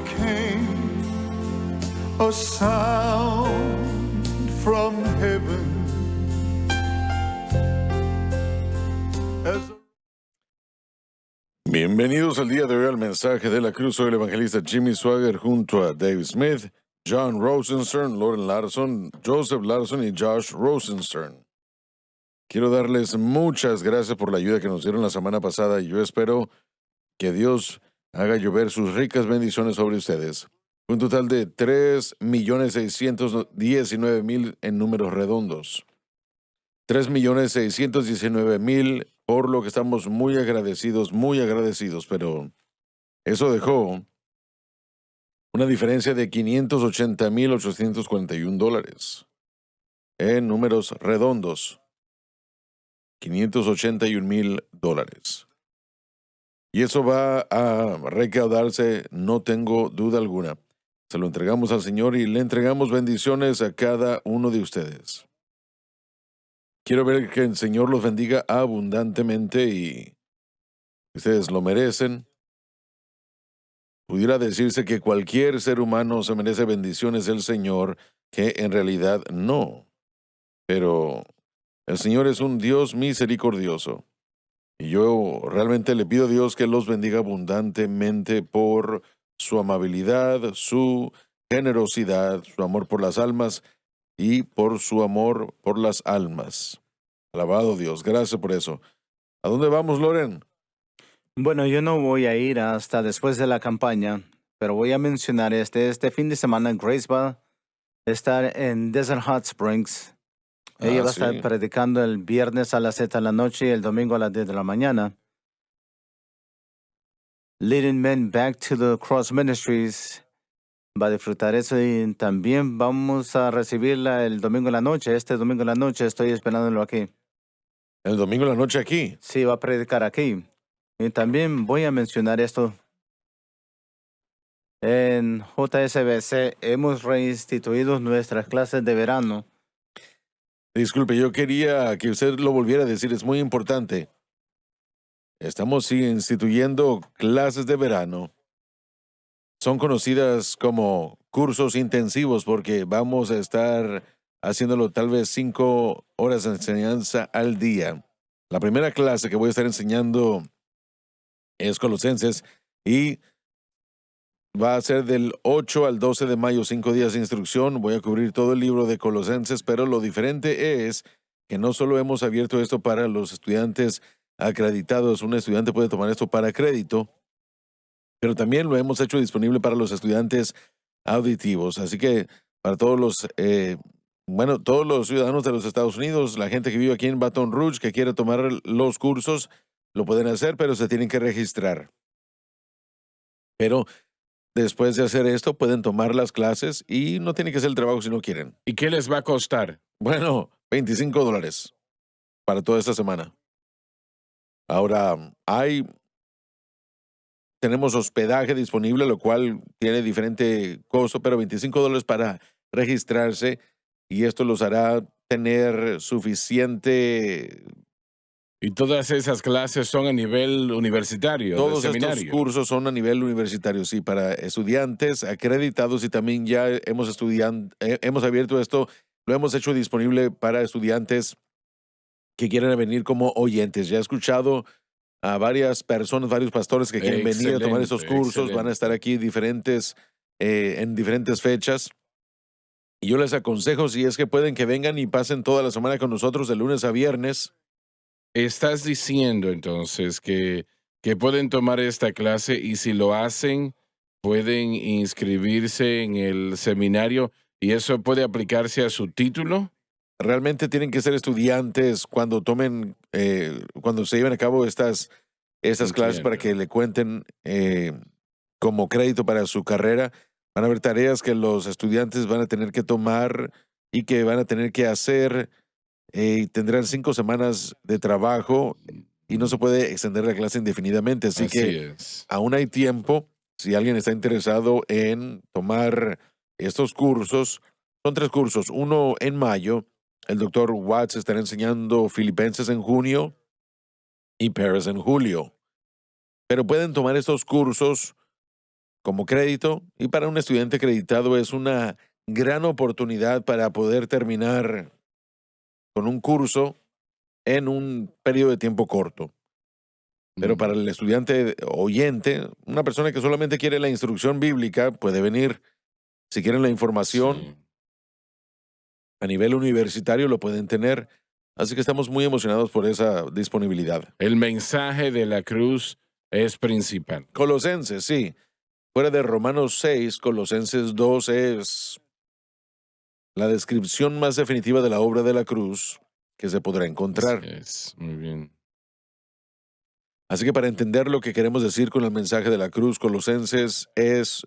came a sound from heaven as Bienvenidos al día de hoy al mensaje de la cruz. Soy el evangelista Jimmy Swagger junto a Dave Smith, John Rosenstern, Lauren Larson, Joseph Larson y Josh Rosenstern. Quiero darles muchas gracias por la ayuda que nos dieron la semana pasada y yo espero que Dios haga llover sus ricas bendiciones sobre ustedes. Un total de 3.619.000 en números redondos. 3.619.000, por lo que estamos muy agradecidos, pero eso dejó una diferencia de $580.841 en números redondos. $581,000. Y eso va a recaudarse, no tengo duda alguna. Se lo entregamos al Señor y le entregamos bendiciones a cada uno de ustedes. Quiero ver que el Señor los bendiga abundantemente y ustedes lo merecen. Pudiera decirse que cualquier ser humano se merece bendiciones del Señor, que en realidad no. Pero el Señor es un Dios misericordioso. Y yo realmente le pido a Dios que los bendiga abundantemente por su amabilidad, su generosidad, su amor por las almas y por su amor por las almas. Alabado Dios, gracias por eso. ¿A dónde vamos, Loren? Bueno, yo no voy a ir hasta después de la campaña, pero voy a mencionar este fin de semana Grace va a estar en Desert Hot Springs. Ella va a estar predicando el viernes a las 7 de la noche y el domingo a las 10 de la mañana. Leading Men Back to the Cross Ministries va a disfrutar eso y también vamos a recibirla el domingo en la noche. Este domingo en la noche estoy esperándolo aquí. ¿El domingo en la noche aquí? Sí, va a predicar aquí. Y también voy a mencionar esto. En JSBC hemos reinstituido nuestras clases de verano. Disculpe, yo quería que usted lo volviera a decir, es muy importante. Estamos instituyendo clases de verano. Son conocidas como cursos intensivos porque vamos a estar haciéndolo tal vez 5 horas de enseñanza al día. La primera clase que voy a estar enseñando es Colosenses y va a ser del 8 al 12 de mayo, 5 días de instrucción. Voy a cubrir todo el libro de Colosenses, pero lo diferente es que no solo hemos abierto esto para los estudiantes acreditados, un estudiante puede tomar esto para crédito, pero también lo hemos hecho disponible para los estudiantes auditivos. Así que para todos todos los ciudadanos de los Estados Unidos, la gente que vive aquí en Baton Rouge, que quiere tomar los cursos, lo pueden hacer, pero se tienen que registrar. Pero después de hacer esto, pueden tomar las clases y no tienen que hacer el trabajo si no quieren. ¿Y qué les va a costar? Bueno, $25 para toda esta semana. Ahora, tenemos hospedaje disponible, lo cual tiene diferente costo, pero $25 para registrarse y esto los hará tener suficiente. ¿Y todas esas clases son a nivel universitario, Todos de estos seminario? cursos son a nivel universitario, sí, para estudiantes acreditados y también ya hemos abierto esto, lo hemos hecho disponible para estudiantes que quieren venir como oyentes. Ya he escuchado a varias personas, varios pastores que quieren venir a tomar estos cursos, van a estar aquí en diferentes fechas. Y yo les aconsejo, si es que pueden, que vengan y pasen toda la semana con nosotros de lunes a viernes. Estás diciendo entonces que pueden tomar esta clase y si lo hacen, pueden inscribirse en el seminario y eso puede aplicarse a su título. Realmente tienen que ser estudiantes cuando cuando se lleven a cabo estas clases para que le cuenten como crédito para su carrera. Van a haber tareas que los estudiantes van a tener que tomar y que van a tener que hacer. Tendrán 5 semanas de trabajo y no se puede extender la clase indefinidamente. Así que aún hay tiempo. Si alguien está interesado en tomar estos cursos, son 3 cursos. Uno en mayo. El Dr. Watts estará enseñando Filipenses en junio y Paris en julio. Pero pueden tomar estos cursos como crédito, y para un estudiante acreditado es una gran oportunidad para poder terminar con un curso en un periodo de tiempo corto. Pero para el estudiante oyente, una persona que solamente quiere la instrucción bíblica, puede venir. Si quieren la información Sí. a nivel universitario, lo pueden tener. Así que estamos muy emocionados por esa disponibilidad. El mensaje de la cruz es principal. Colosenses, sí. Fuera de Romanos 6, Colosenses 2 es la descripción más definitiva de la obra de la cruz que se podrá encontrar. Así es. Muy bien. Así que para entender lo que queremos decir con el mensaje de la cruz, Colosenses es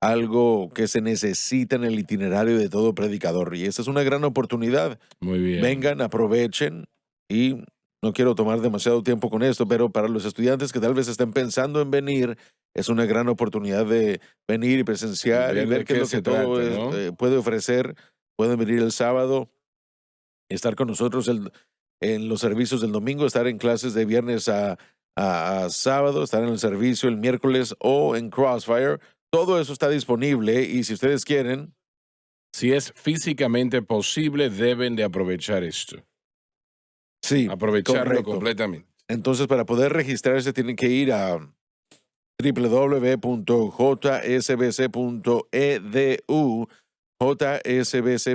algo que se necesita en el itinerario de todo predicador. Y esta es una gran oportunidad. Muy bien. Vengan, aprovechen. Y no quiero tomar demasiado tiempo con esto, pero para los estudiantes que tal vez estén pensando en venir, es una gran oportunidad de venir y presenciar y Ver de ver qué es qué lo se que todo trata, ¿no? puede ofrecer. Pueden venir el sábado, estar con nosotros en los servicios del domingo, estar en clases de viernes a sábado, estar en el servicio el miércoles o en Crossfire. Todo eso está disponible y si ustedes quieren, Si es físicamente posible, deben de aprovechar esto. sí, Aprovecharlo correcto. completamente. Entonces, para poder registrarse, tienen que ir a www.jsbc.edu,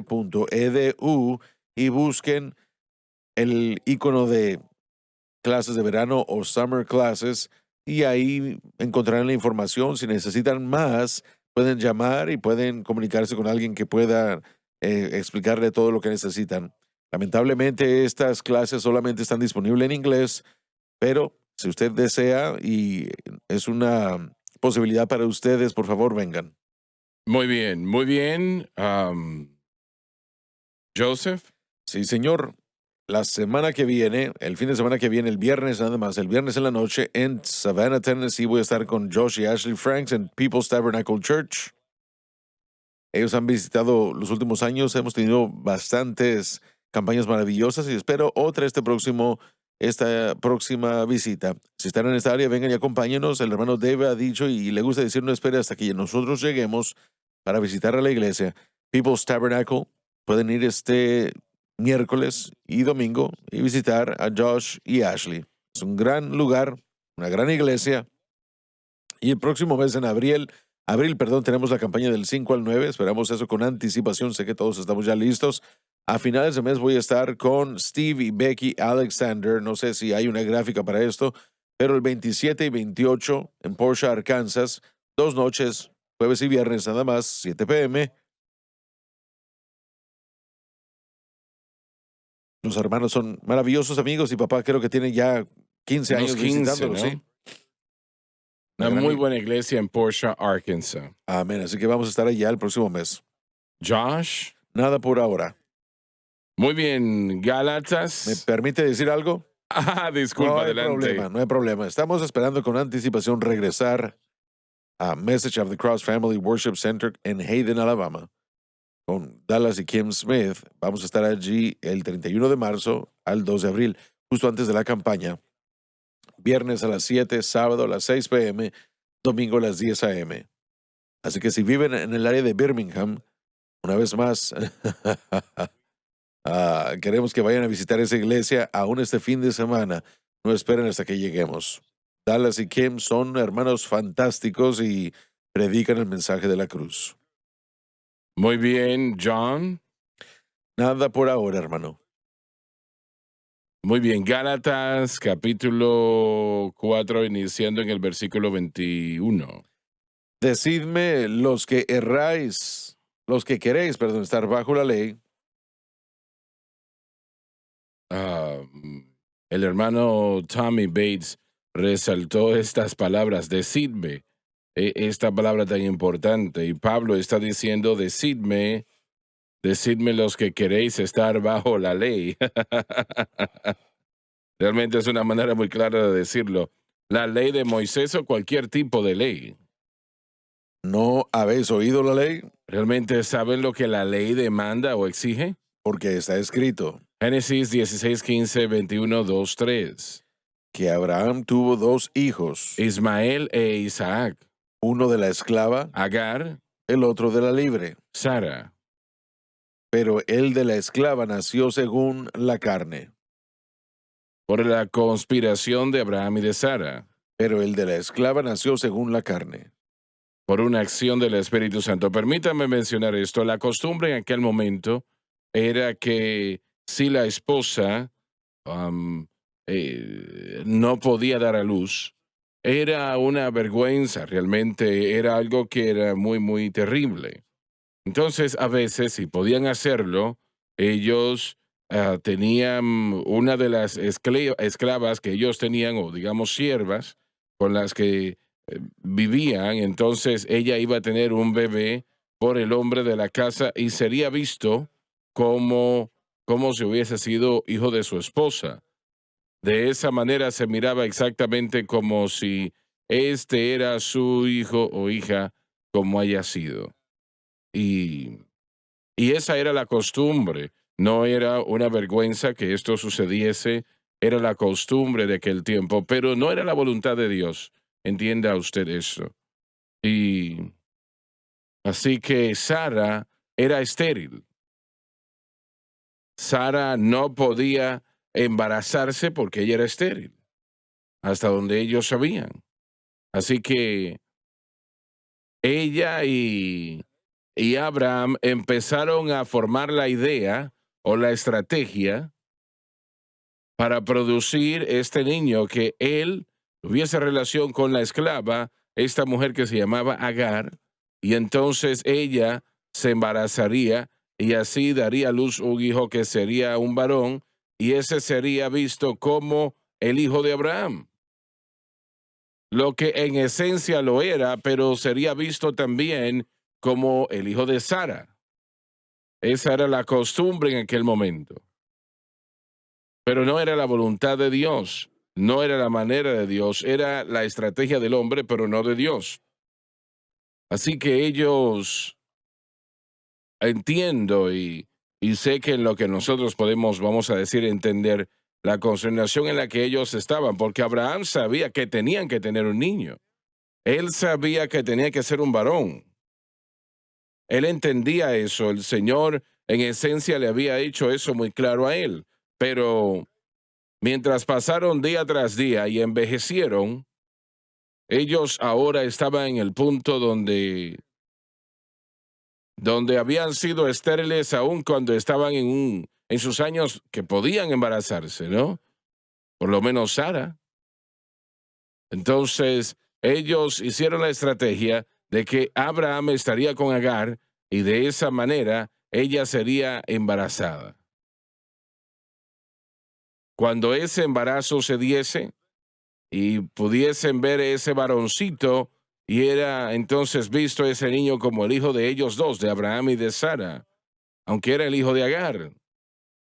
jsbc.edu, y busquen el icono de clases de verano o summer classes y ahí encontrarán la información. Si necesitan más, pueden llamar y pueden comunicarse con alguien que pueda explicarle todo lo que necesitan. Lamentablemente, estas clases solamente están disponibles en inglés, pero si usted desea y es una posibilidad para ustedes, por favor, vengan. Muy bien, muy bien. Joseph, Sí, señor. La semana que viene, el fin de semana que viene, el viernes nada más, el viernes en la noche en Savannah, Tennessee, voy a estar con Josh y Ashley Franks en People's Tabernacle Church. Ellos han visitado los últimos años, hemos tenido bastantes campañas maravillosas y espero otra esta próxima visita. Si están en esta área, vengan y acompáñenos. El hermano Dave ha dicho y le gusta decir no espere hasta que nosotros lleguemos para visitar a la iglesia. People's Tabernacle, pueden ir este miércoles y domingo y visitar a Josh y Ashley. Es un gran lugar, una gran iglesia. Y el próximo mes en abril, tenemos la campaña del 5 al 9. Esperamos eso con anticipación. Sé que todos estamos ya listos. A finales de mes voy a estar con Steve y Becky Alexander. No sé si hay una gráfica para esto, pero el 27 y 28 en Porsche, Arkansas, 2 noches, jueves y viernes nada más, 7 p.m. Los hermanos son maravillosos amigos y papá creo que tiene ya 15 unos años 15, visitándolo, ¿no? ¿sí? Una gran muy i- buena iglesia en Porsche, Arkansas. Amén. Así que vamos a estar allá el próximo mes. Josh, Nada por ahora. muy bien. ¿Me Gálatas. permite decir algo? Disculpa, No hay adelante. problema, no hay problema. Estamos esperando con anticipación regresar a Message of the Cross Family Worship Center en Hayden, Alabama, con Dallas y Kim Smith. Vamos a estar allí el 31 de marzo al 2 de abril, justo antes de la campaña. Viernes a las 7, sábado a las 6 p.m., domingo a las 10 a.m. Así que si viven en el área de Birmingham, una vez más, queremos que vayan a visitar esa iglesia aún este fin de semana. No esperen hasta que lleguemos. Dallas y Kim son hermanos fantásticos y predican el mensaje de la cruz. Muy bien, John. Nada por ahora, hermano. Muy bien, Gálatas, capítulo 4, iniciando en el versículo 21. Decidme los que erráis, los que queréis, perdón, estar bajo la ley. El hermano Tommy Bates resaltó estas palabras, decidme, esta palabra tan importante. Y Pablo está diciendo, decidme los que queréis estar bajo la ley. Realmente es una manera muy clara de decirlo. La ley de Moisés o cualquier tipo de ley. ¿No habéis oído la ley? ¿Realmente saben lo que la ley demanda o exige? Porque está escrito Génesis 16, 15, 21, 2, 3. que Abraham tuvo 2 hijos. Ismael e Isaac. Uno de la esclava, Agar, el otro de la libre. Sara. Pero el de la esclava nació según la carne. Por la conspiración de Abraham y de Sara. Pero el de la esclava nació según la carne. Por una acción del Espíritu Santo. Permítame mencionar esto. La costumbre en aquel momento era que si la esposa no podía dar a luz, era una vergüenza, realmente era algo que era muy, muy terrible. Entonces, a veces, si podían hacerlo, ellos tenían una de las esclavas que ellos tenían, o digamos siervas, con las que vivían, entonces ella iba a tener un bebé por el hombre de la casa y sería visto como, como si hubiese sido hijo de su esposa. De esa manera se miraba exactamente como si este era su hijo o hija, como haya sido. Y, y esa era la costumbre. No era una vergüenza que esto sucediese, era la costumbre de aquel tiempo, pero no era la voluntad de Dios. Entienda usted eso. Y así que Sara era estéril. Sara no podía embarazarse porque ella era estéril, hasta donde ellos sabían. Así que ella y Abraham empezaron a formar la idea o la estrategia para producir este niño, que él tuviese relación con la esclava, esta mujer que se llamaba Agar, y entonces ella se embarazaría y así daría a luz un hijo que sería un varón, y ese sería visto como el hijo de Abraham, lo que en esencia lo era, pero sería visto también como el hijo de Sara. Esa era la costumbre en aquel momento. Pero no era la voluntad de Dios, no era la manera de Dios, era la estrategia del hombre, pero no de Dios. Así que ellos, entiendo y sé que en lo que nosotros podemos, vamos a decir, entender la consternación en la que ellos estaban, porque Abraham sabía que tenían que tener un niño. Él sabía que tenía que ser un varón. Él entendía eso. El Señor, en esencia, le había hecho eso muy claro a él. Pero mientras pasaron día tras día y envejecieron, ellos ahora estaban en el punto donde habían sido estériles aún cuando estaban en sus años que podían embarazarse, ¿no? Por lo menos Sara. Entonces, ellos hicieron la estrategia de que Abraham estaría con Agar y de esa manera ella sería embarazada. Cuando ese embarazo se diese y pudiesen ver ese varoncito, y era entonces visto ese niño como el hijo de ellos dos, de Abraham y de Sara, aunque era el hijo de Agar,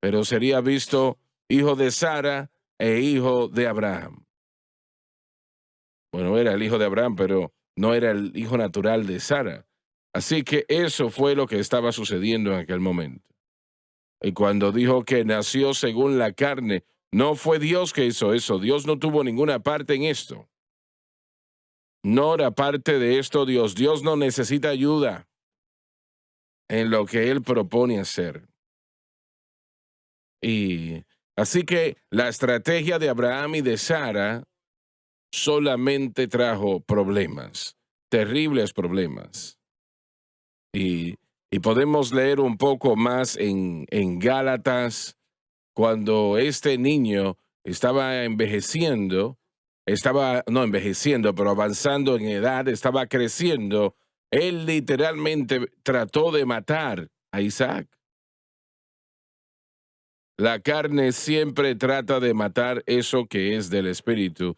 pero sería visto hijo de Sara e hijo de Abraham. Bueno, era el hijo de Abraham, pero no era el hijo natural de Sara. Así que eso fue lo que estaba sucediendo en aquel momento. Y cuando dijo que nació según la carne, no fue Dios que hizo eso. Dios no tuvo ninguna parte en esto. No era parte de esto Dios. Dios no necesita ayuda en lo que Él propone hacer. Y así que la estrategia de Abraham y de Sara solamente trajo problemas, terribles problemas. Y podemos leer un poco más en Gálatas, cuando este niño estaba envejeciendo, no envejeciendo, pero avanzando en edad, estaba creciendo, él literalmente trató de matar a Isaac. La carne siempre trata de matar eso que es del Espíritu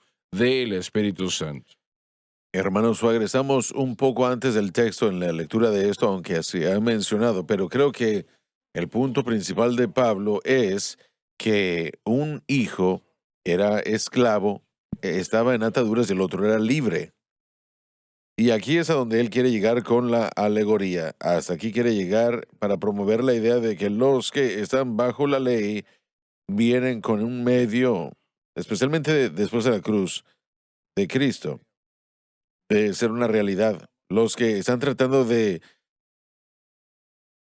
Santo. Hermanos, agresamos un poco antes del texto en la lectura de esto, aunque se ha mencionado, pero creo que el punto principal de Pablo es que un hijo era esclavo, estaba en ataduras y el otro era libre. Y aquí es a donde él quiere llegar con la alegoría. Hasta aquí quiere llegar para promover la idea de que los que están bajo la ley vienen con un medio, especialmente después de la cruz de Cristo, de ser una realidad. Los que están tratando de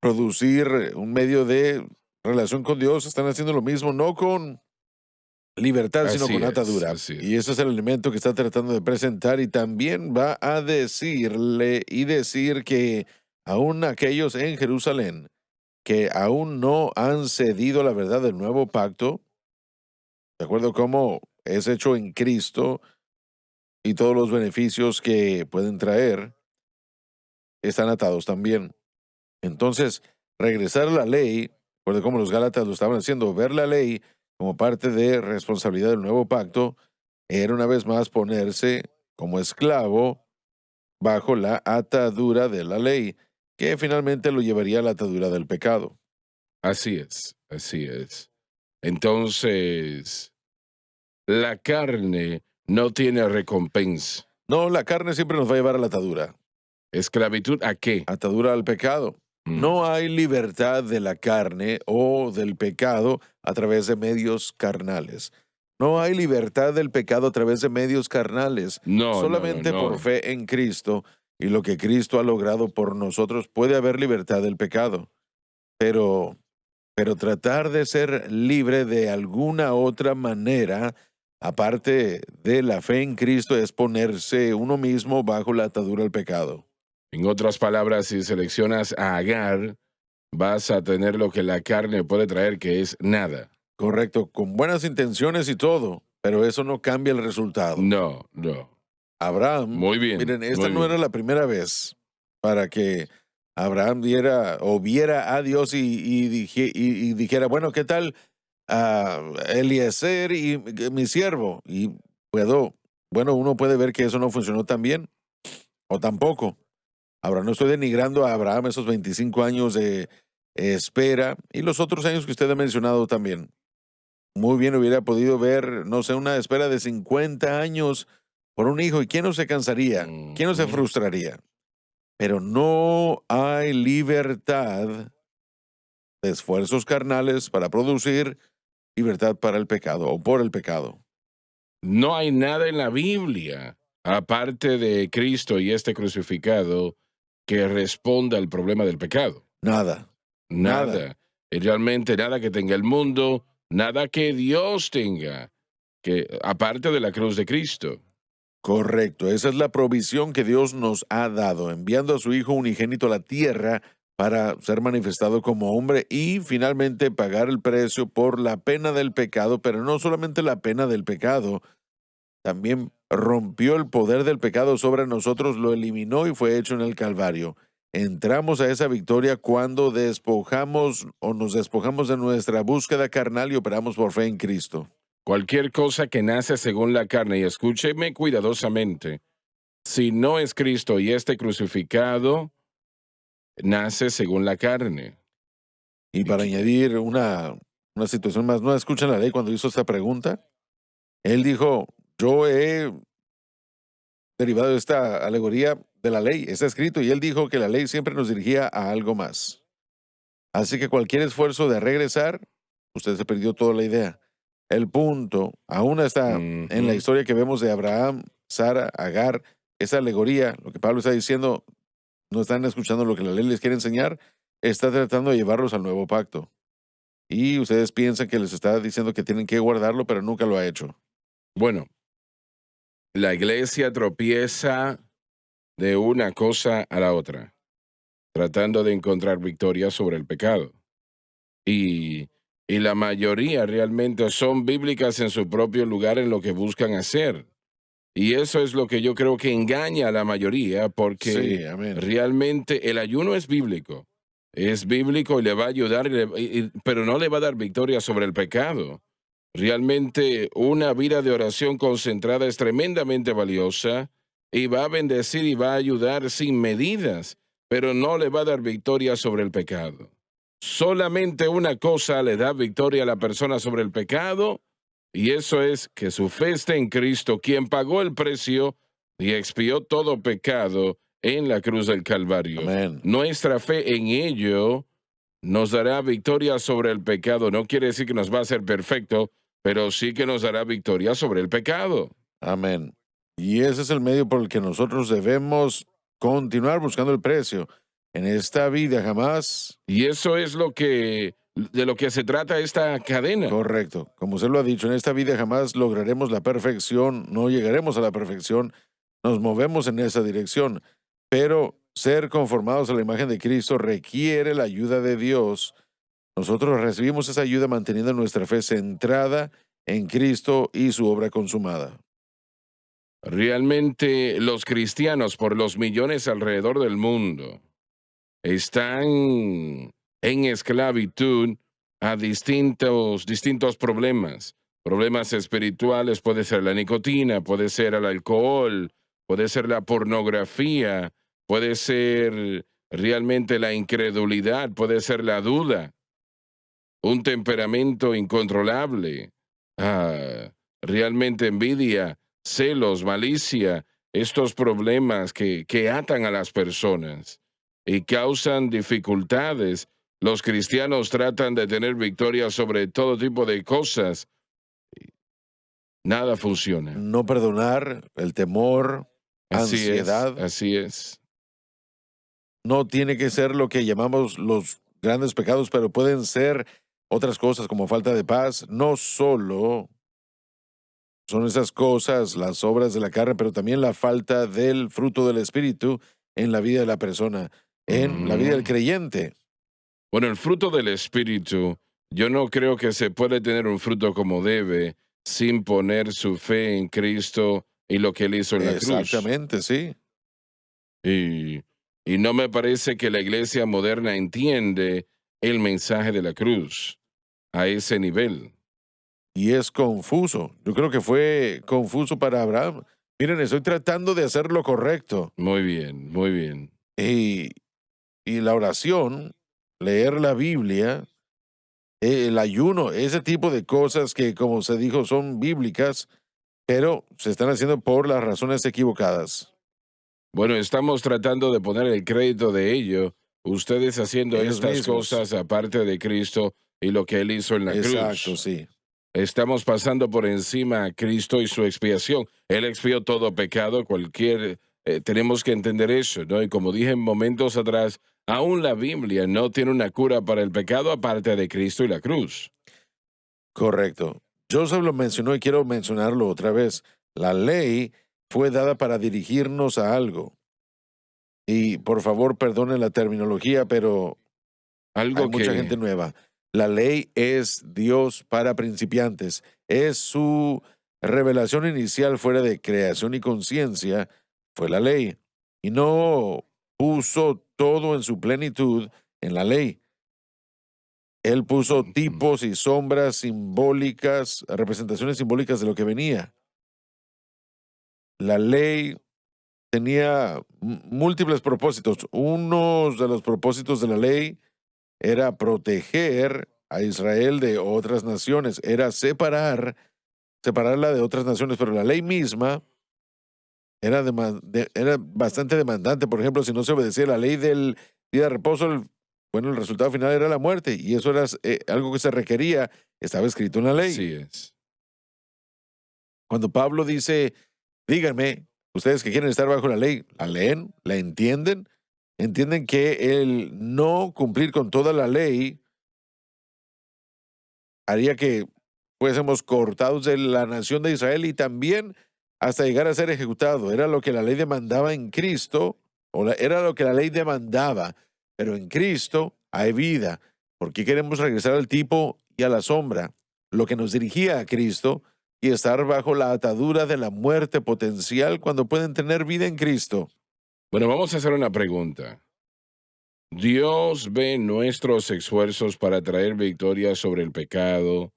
producir un medio de relación con Dios están haciendo lo mismo, no con libertad, sino Así con es, atadura. así es. Y ese es el elemento que está tratando de presentar y también va a decirle y decir que aún aquellos en Jerusalén que aún no han cedido la verdad del nuevo pacto, de acuerdo cómo es hecho en Cristo y todos los beneficios que pueden traer, están atados también. Entonces, regresar a la ley, recuerde cómo los Gálatas lo estaban haciendo, ver la ley como parte de responsabilidad del nuevo pacto, era una vez más ponerse como esclavo bajo la atadura de la ley, que finalmente lo llevaría a la atadura del pecado. Así es, así es. Entonces, la carne no tiene recompensa. No, la carne siempre nos va a llevar a la atadura, ¿Esclavitud a qué? atadura al pecado. Mm. No hay libertad de la carne o del pecado a través de medios carnales. No hay libertad del pecado a través de medios carnales. No, Solamente no, no, por no. fe en Cristo y lo que Cristo ha logrado por nosotros puede haber libertad del pecado. Pero tratar de ser libre de alguna otra manera, aparte de la fe en Cristo, es ponerse uno mismo bajo la atadura al pecado. En otras palabras, si seleccionas a Agar, vas a tener lo que la carne puede traer, que es nada. Correcto, con buenas intenciones y todo, pero eso no cambia el resultado. No, no. Abraham, Muy bien, miren, esta muy no bien. era la primera vez para que Abraham viera a Dios y dijera, bueno, ¿qué tal Eliezer y mi siervo? Y uno puede ver que eso no funcionó tan bien, o tampoco. Ahora, no estoy denigrando a Abraham esos 25 años de espera y los otros años que usted ha mencionado también. Muy bien hubiera podido ver, no sé, una espera de 50 años por un hijo. ¿Y quién no se cansaría? ¿Quién no se Ujú. frustraría? Pero no hay libertad de esfuerzos carnales para producir libertad para el pecado o por el pecado. No hay nada en la Biblia, aparte de Cristo y este crucificado, que responda al problema del pecado. Nada, nada. Nada. Y realmente nada que tenga el mundo, nada que Dios tenga, que aparte de la cruz de Cristo. Correcto. Esa es la provisión que Dios nos ha dado, enviando a su Hijo unigénito a la tierra para ser manifestado como hombre y finalmente pagar el precio por la pena del pecado, pero no solamente la pena del pecado, también rompió el poder del pecado sobre nosotros, lo eliminó y fue hecho en el Calvario. Entramos a esa victoria cuando despojamos o nos despojamos de nuestra búsqueda carnal y operamos por fe en Cristo. Cualquier cosa que nace según la carne, y escúcheme cuidadosamente, si no es Cristo y este crucificado, nace según la carne. Y para añadir una situación más, ¿no escuchan la ley cuando hizo esta pregunta? Él dijo, yo he derivado de esta alegoría de la ley, está escrito, y él dijo que la ley siempre nos dirigía a algo más. Así que cualquier esfuerzo de regresar, usted se perdió toda la idea. El punto aún está en la Ujú. historia que vemos de Abraham, Sara, Agar, esa alegoría, lo que Pablo está diciendo, no están escuchando lo que la ley les quiere enseñar, está tratando de llevarlos al nuevo pacto. Y ustedes piensan que les está diciendo que tienen que guardarlo, pero nunca lo ha hecho. Bueno, la iglesia tropieza de una cosa a la otra, tratando de encontrar victoria sobre el pecado. Y, y la mayoría realmente son bíblicas en su propio lugar en lo que buscan hacer. Y eso es lo que yo creo que engaña a la mayoría, porque Sí, amén. realmente el ayuno es bíblico. Es bíblico y le va a ayudar, pero no le va a dar victoria sobre el pecado. Realmente una vida de oración concentrada es tremendamente valiosa y va a bendecir y va a ayudar sin medidas, pero no le va a dar victoria sobre el pecado. Solamente una cosa le da victoria a la persona sobre el pecado, y eso es que su fe esté en Cristo, quien pagó el precio y expió todo pecado en la cruz del Calvario. Amén. Nuestra fe en ello nos dará victoria sobre el pecado. No quiere decir que nos va a hacer perfecto, pero sí que nos dará victoria sobre el pecado. Amén. Y ese es el medio por el que nosotros debemos continuar buscando el precio. En esta vida jamás. Y eso es de lo que se trata esta cadena. Correcto. Como usted lo ha dicho, en esta vida jamás lograremos la perfección, no llegaremos a la perfección, nos movemos en esa dirección. Pero ser conformados a la imagen de Cristo requiere la ayuda de Dios. Nosotros recibimos esa ayuda manteniendo nuestra fe centrada en Cristo y su obra consumada. Realmente los cristianos, por los millones alrededor del mundo, están en esclavitud a distintos problemas. Problemas espirituales, puede ser la nicotina, puede ser el alcohol, puede ser la pornografía, puede ser realmente la incredulidad, puede ser la duda, un temperamento incontrolable, realmente envidia, celos, malicia, estos problemas que atan a las personas y causan dificultades. Los cristianos tratan de tener victoria sobre todo tipo de cosas. Nada funciona. No perdonar, el temor, Así ansiedad, así es. no tiene que ser lo que llamamos los grandes pecados, pero pueden ser otras cosas como falta de paz. No solo son esas cosas, las obras de la carne, pero también la falta del fruto del Espíritu en la vida de la persona, en la vida del Mm. creyente. Bueno, el fruto del Espíritu, yo no creo que se puede tener un fruto como debe sin poner su fe en Cristo y lo que Él hizo en la cruz. Exactamente, sí. Y, y no me parece que la iglesia moderna entiende el mensaje de la cruz a ese nivel. Y es confuso. Yo creo que fue confuso para Abraham. Miren, estoy tratando de hacer lo correcto. Muy bien, muy bien. Y, y la oración, leer la Biblia, el ayuno, ese tipo de cosas que, como se dijo, son bíblicas, pero se están haciendo por las razones equivocadas. Bueno, estamos tratando de poner el crédito de ello, ustedes haciendo Ellos estas mismos. cosas aparte de Cristo y lo que Él hizo en la Exacto, cruz. sí. Estamos pasando por encima a Cristo y su expiación. Él expió todo pecado, tenemos que entender eso, ¿no? Y como dije en momentos atrás, aún la Biblia no tiene una cura para el pecado aparte de Cristo y la cruz. Correcto. Joseph lo mencionó y quiero mencionarlo otra vez. La ley fue dada para dirigirnos a algo. Y por favor, perdone la terminología, pero Algo hay mucha gente que, nueva. La ley es Dios para principiantes. Es su revelación inicial fuera de creación y conciencia, fue la ley. Y no puso todo en su plenitud en la ley. Él puso tipos y sombras simbólicas, representaciones simbólicas de lo que venía. La ley tenía múltiples propósitos. Uno de los propósitos de la ley era proteger a Israel de otras naciones, era separarla de otras naciones, pero la ley misma era bastante demandante. Por ejemplo, si no se obedecía la ley del día de reposo, el resultado final era la muerte, y eso era algo que se requería, estaba escrito en la ley. así es. Cuando Pablo dice, díganme, ustedes que quieren estar bajo la ley, ¿la leen? ¿La entienden? ¿Entienden que el no cumplir con toda la ley haría que fuésemos cortados de la nación de Israel y también hasta llegar a ser ejecutado? Era lo que la ley demandaba en Cristo, era lo que la ley demandaba, pero en Cristo hay vida. ¿Por qué queremos regresar al tipo y a la sombra? Lo que nos dirigía a Cristo y estar bajo la atadura de la muerte potencial cuando pueden tener vida en Cristo. Bueno, vamos a hacer una pregunta. Dios ve nuestros esfuerzos para traer victoria sobre el pecado,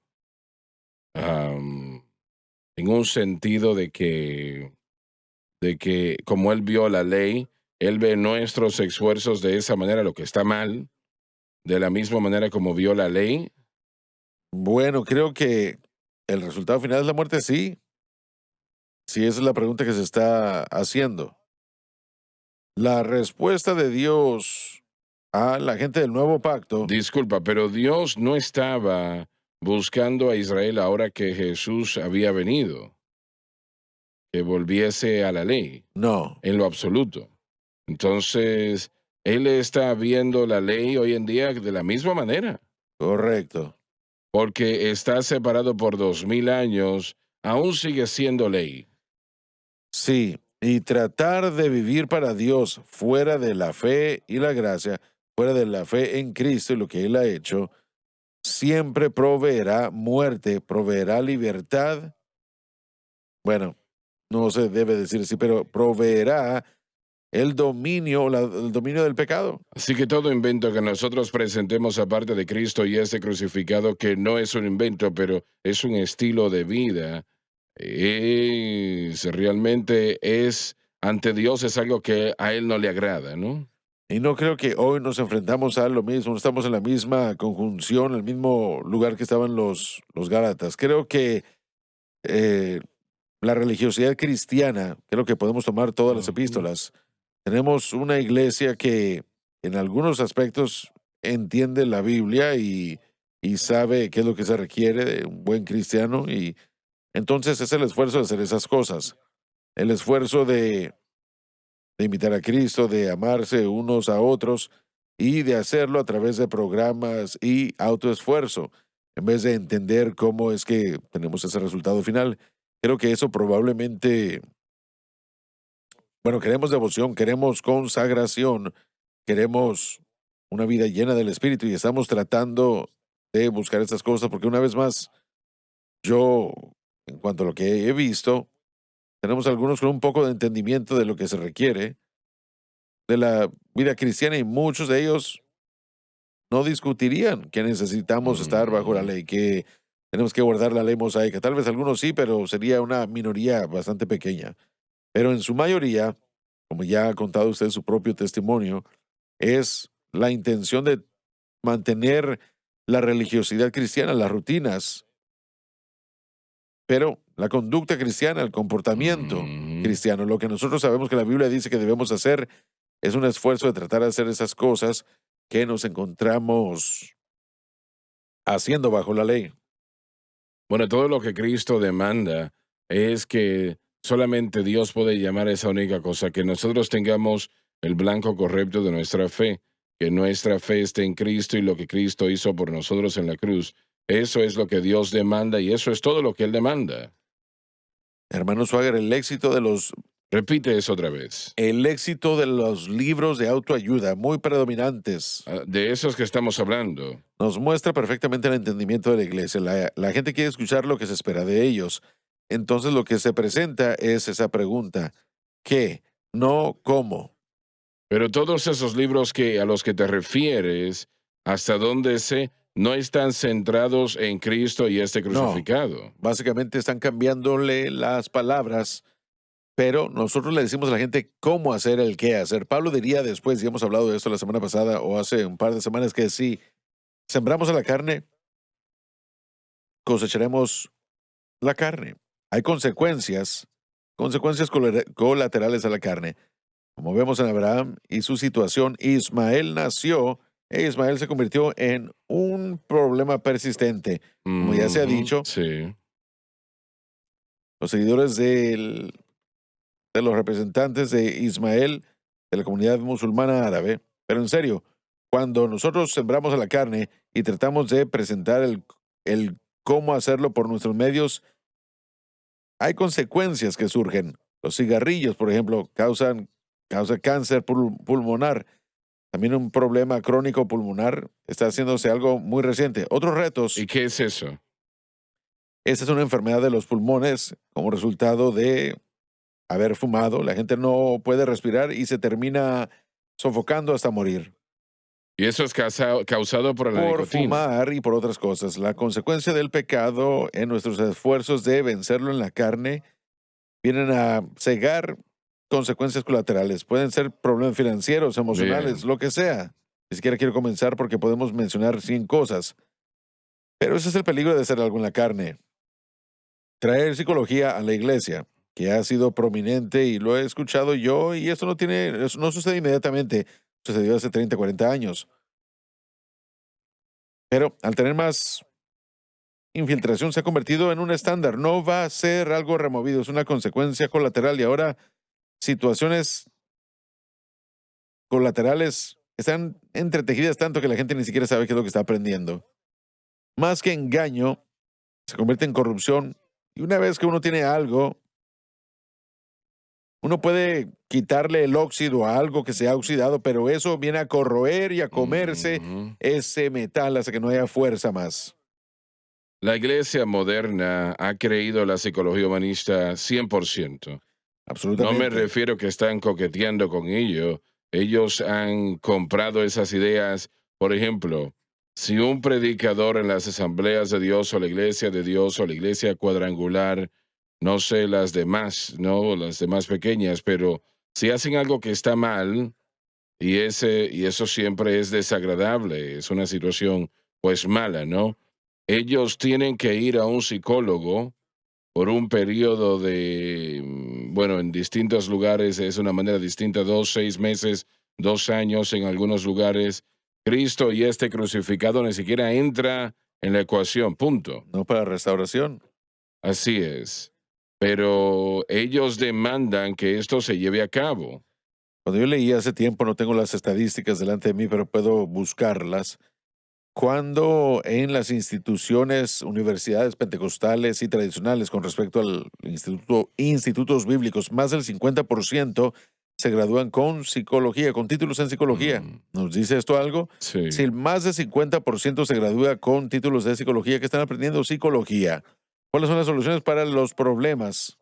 am, en un sentido de que como Él vio la ley, Él ve nuestros esfuerzos de esa manera, lo que está mal, de la misma manera como vio la ley. Bueno, creo que el resultado final es la muerte, sí. Sí, esa es la pregunta que se está haciendo. La respuesta de Dios a la gente del nuevo pacto, Disculpa, pero Dios no estaba buscando a Israel ahora que Jesús había venido. que volviese a la ley, No, en lo absoluto. Entonces, él está viendo la ley hoy en día de la misma manera, correcto. porque está separado por 2000 años, aún sigue siendo ley. Sí, y tratar de vivir para Dios fuera de la fe y la gracia, fuera de la fe en Cristo y lo que Él ha hecho, siempre proveerá muerte, proveerá libertad. Bueno, no se debe decir así, pero proveerá el dominio, el dominio del pecado. Así que todo invento que nosotros presentemos aparte de Cristo y este crucificado, que no es un invento, pero es un estilo de vida, realmente es, ante Dios es algo que a Él no le agrada, ¿no? Y no creo que hoy nos enfrentamos a lo mismo, no estamos en la misma conjunción, el mismo lugar que estaban los Gálatas. Creo que eh, la religiosidad cristiana, creo que podemos tomar todas las Ujú. epístolas. Tenemos una iglesia que en algunos aspectos entiende la Biblia y sabe qué es lo que se requiere de un buen cristiano y entonces es el esfuerzo de hacer esas cosas, el esfuerzo de imitar a Cristo, de amarse unos a otros y de hacerlo a través de programas y autoesfuerzo, en vez de entender cómo es que tenemos ese resultado final. Creo que eso probablemente, bueno, queremos devoción, queremos consagración, queremos una vida llena del Espíritu y estamos tratando de buscar estas cosas porque una vez más, yo, en cuanto a lo que he visto, tenemos algunos con un poco de entendimiento de lo que se requiere de la vida cristiana y muchos de ellos no discutirían que necesitamos estar bajo la Ujú. ley, que tenemos que guardar la ley mosaica. Tal vez algunos sí, pero sería una minoría bastante pequeña. Pero en su mayoría, como ya ha contado usted su propio testimonio, es la intención de mantener la religiosidad cristiana, las rutinas, pero la conducta cristiana, el comportamiento Ujú. cristiano, lo que nosotros sabemos que la Biblia dice que debemos hacer, es un esfuerzo de tratar de hacer esas cosas que nos encontramos haciendo bajo la ley. Bueno, todo lo que Cristo demanda es que solamente Dios puede llamar a esa única cosa, que nosotros tengamos el blanco correcto de nuestra fe, que nuestra fe esté en Cristo y lo que Cristo hizo por nosotros en la cruz. Eso es lo que Dios demanda y eso es todo lo que Él demanda. Hermano Swagger, Repite eso otra vez. el éxito de los libros de autoayuda muy predominantes De esos que estamos hablando. nos muestra perfectamente el entendimiento de la iglesia. La gente quiere escuchar lo que se espera de ellos. Entonces lo que se presenta es esa pregunta, ¿qué? No, ¿cómo? Pero todos esos libros a los que te refieres, hasta donde sé, no están centrados en Cristo y este No, crucificado. básicamente están cambiándole las palabras, pero nosotros le decimos a la gente cómo hacer el qué hacer. Pablo diría después, y hemos hablado de esto la semana pasada o hace un par de semanas, que si sembramos a la carne, cosecharemos la carne. Hay consecuencias colaterales a la carne. Como vemos en Abraham y su situación, Ismael nació e Ismael se convirtió en un problema persistente. Como ya se ha Ujú, dicho, sí. los seguidores de los representantes de Ismael, de la comunidad musulmana árabe, pero en serio, cuando nosotros sembramos a la carne y tratamos de presentar el cómo hacerlo por nuestros medios, hay consecuencias que surgen. Los cigarrillos, por ejemplo, causa cáncer pulmonar. También un problema crónico pulmonar está haciéndose algo muy reciente. Otros ¿Y retos, qué es eso? esta es una enfermedad de los pulmones como resultado de haber fumado. La gente no puede respirar y se termina sofocando hasta morir Y eso es causado por la por nicotina. fumar y por otras cosas. La consecuencia del pecado en nuestros esfuerzos de vencerlo en la carne vienen a cegar consecuencias colaterales. Pueden ser problemas financieros, emocionales, Bien. lo que sea. Ni siquiera quiero comenzar porque podemos mencionar 100 cosas. Pero ese es el peligro de hacer algo en la carne. Traer psicología a la iglesia, que ha sido prominente y lo he escuchado yo, y eso no sucede inmediatamente. Sucedió hace 30, 40 años. Pero al tener más infiltración se ha convertido en un estándar. No va a ser algo removido, es una consecuencia colateral. Y ahora situaciones colaterales están entretejidas tanto que la gente ni siquiera sabe qué es lo que está aprendiendo. Más que engaño, se convierte en corrupción. Y una vez que uno tiene algo, uno puede quitarle el óxido a algo que se ha oxidado, pero eso viene a corroer y a comerse ese metal hasta que no haya fuerza más. La iglesia moderna ha creído la psicología humanista 100%. No Absolutamente. me refiero que están coqueteando con ello. Ellos han comprado esas ideas. Por ejemplo, si un predicador en las asambleas de Dios o la iglesia de Dios o la iglesia cuadrangular, no sé las demás, no las demás pequeñas, pero si hacen algo que está mal y eso siempre es desagradable, es una situación pues mala, ¿no? Ellos tienen que ir a un psicólogo por un periodo de, bueno, en distintos lugares es una manera distinta, 2, 6 meses, 2 años en algunos lugares. Cristo y este crucificado ni siquiera entra en la ecuación, punto. No para restauración. Así es. Pero ellos demandan que esto se lleve a cabo. Cuando yo leí hace tiempo, no tengo las estadísticas delante de mí, pero puedo buscarlas. Cuando en las instituciones, universidades pentecostales y tradicionales con respecto al institutos bíblicos, más del 50% se gradúan con psicología, con títulos en psicología. ¿Nos dice esto algo? Sí. Si más del 50% se gradúa con títulos de psicología, que están aprendiendo psicología, ¿cuáles son las soluciones para los problemas?